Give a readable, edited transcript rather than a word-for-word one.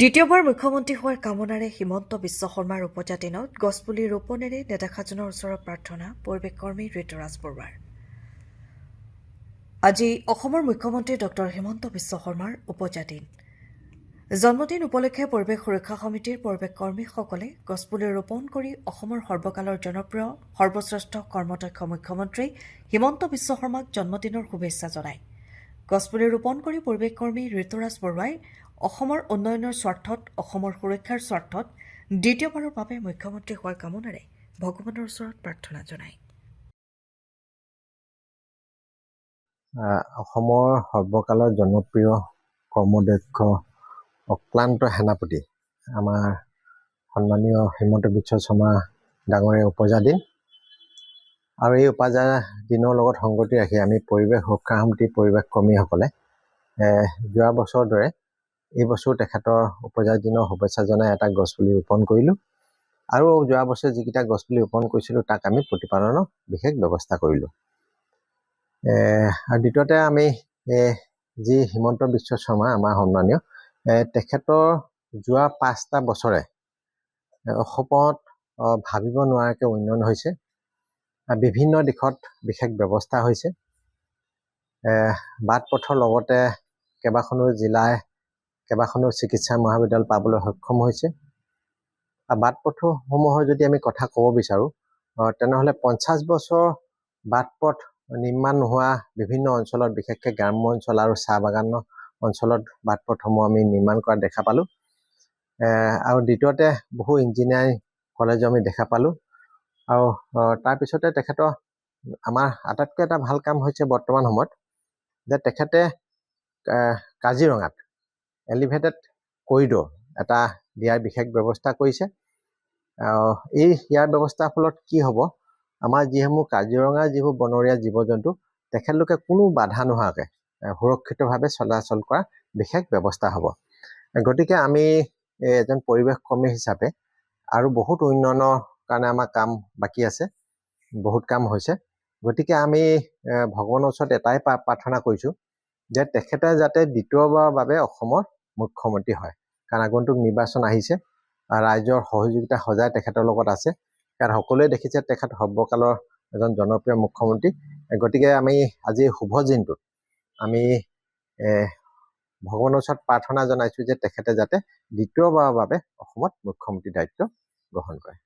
দ্বিতীয়বাৰ মুখ্যমন্ত্ৰী হোৱাৰ কামনাৰে হিমন্ত বিশ্ব শৰ্মাৰ উপজাতিনত গছপুলি ৰোপণেৰে নেদেখাজনৰ ওচৰত প্ৰাৰ্থনা পৰিৱেশ কৰ্মী ঋতুৰাজ বৰুৱাৰ। আজি অসমৰ মুখ্যমন্ত্ৰী ডক্টৰ হিমন্ত বিশ্ব শৰ্মাৰ উপজাতিন। জন্মদিন উপলক্ষে পৰিৱেশ সুৰক্ষা সমিতিৰ পৰিৱেশ কৰ্মীসকলে গছপুলি ৰোপণ কৰি অসমৰ সৰ্বকালৰ জনপ্ৰিয় সৰ্বশ্ৰেষ্ঠ কৰ্মদক্ষ মুখ্যমন্ত্ৰী হিমন্ত বিশ্ব শৰ্মাক জন্মদিনৰ শুভেচ্ছা জনায়। গছপুলি ৰোপণ কৰি পৰিৱেশ কৰ্মী ঋতুৰাজ বৰুৱাই অসমৰ উন্নয়নৰ স্বাৰ্থত অসমৰ সুৰক্ষাৰ স্বাৰ্থত দ্বিতীয়বাৰৰ বাবে মুখ্যমন্ত্ৰী হোৱাৰ কামনাৰে ভগৱানৰ ওচৰত প্ৰাৰ্থনা জনায়। অসমৰ সৰ্বকালৰ জনপ্ৰিয় কৰ্মদক্ষ অক্লান্ত সেনাপতি আমাৰ সন্মানীয় হিমন্ত বিশ্ব শৰ্মা ডাঙৰীয়া উপজাদিন আৰু এই উপজাদিনৰ লগত সংগতি ৰাখি আমি পৰিৱেশ সুৰক্ষা সমিতি পৰিৱেশ কৰ্মীসকলে যোৱা বছৰৰ দৰে এই বছৰ তেখেতৰ উপজাদিনৰ শুভেচ্ছা জনাই এটা গছপুলি ৰোপণ কৰিলোঁ আৰু যোৱা বছৰ যিকেইটা গছপুলি ৰোপণ কৰিছিলোঁ তাক আমি প্ৰতিপালনৰ বিশেষ ব্যৱস্থা কৰিলোঁ। আৰু দ্বিতীয়তে আমি যি হিমন্ত বিশ্ব শৰ্মা আমাৰ সন্মানীয় তেখেতৰ যোৱা 5টা বছৰে অসমত ভাবিব নোৱাৰাকৈ উন্নয়ন হৈছে, বিভিন্ন দিশত বিশেষ ব্যৱস্থা হৈছে। বাট পথৰ লগতে কেইবাখনো জিলাই কেইবাখনো চিকিৎসা মহাবিদ্যালয় পাবলৈ সক্ষম হৈছে। বাট পথসমূহৰ যদি আমি কথা ক'ব বিচাৰোঁ তেনেহ'লে 50 বছৰ বাট পথ নিৰ্মাণ নোহোৱা বিভিন্ন অঞ্চলত বিশেষকৈ গ্ৰাম্য অঞ্চল আৰু চাহ বাগানৰ অঞ্চলত বাট পথসমূহ আমি নিৰ্মাণ কৰা দেখা পালোঁ। আৰু দ্বিতীয়তে বহু ইঞ্জিনিয়াৰিং কলেজো আমি দেখা পালোঁ। আৰু তাৰপিছতে তেখেতৰ আমাৰ আটাইতকৈ এটা ভাল কাম হৈছে বৰ্তমান সময়ত যে তেখেতে কাজিৰঙাত এলিভেটেড কৰিডৰ এটা দিয়াৰ বিশেষ ব্যৱস্থা কৰিছে। ইয়াৰ ব্যৱস্থাৰ ফলত কি হ'ব, আমাৰ যিসমূহ কাজিৰঙাৰ যিবোৰ বনৰীয়া জীৱ জন্তু তেখেতলোকে কোনো বাধা নোহোৱাকৈ সুৰক্ষিতভাৱে চলাচল কৰা বিশেষ ব্যৱস্থা হ'ব। গতিকে আমি এজন পৰিৱেশ কৰ্মী হিচাপে আৰু বহুত উন্নয়নৰ কাৰণে আমাৰ কাম বাকী আছে, বহুত কাম হৈছে। গতিকে আমি ভগৱানৰ ওচৰত এটাই প্ৰাৰ্থনা কৰিছোঁ যে তেখেতে যাতে দ্বিতীয়বাৰৰ বাবে অসমৰ মুখ্যমন্ত্ৰী হয়, কাৰণ আগন্তুক নিৰ্বাচন আহিছে। ৰাইজৰ সহযোগিতা সদায় তেখেতৰ লগত আছে, কাৰণ সকলোৱে দেখিছে তেখেত সৰ্বকালৰ এজন জনপ্ৰিয় মুখ্যমন্ত্ৰী। গতিকে আমি আজি শুভ দিনটোত আমি ভগৱানৰ ওচৰত প্ৰাৰ্থনা জনাইছোঁ যে তেখেতে যাতে দ্বিতীয়বাৰৰ বাবে অসমত মুখ্যমন্ত্ৰীৰ দায়িত্ব গ্ৰহণ কৰে।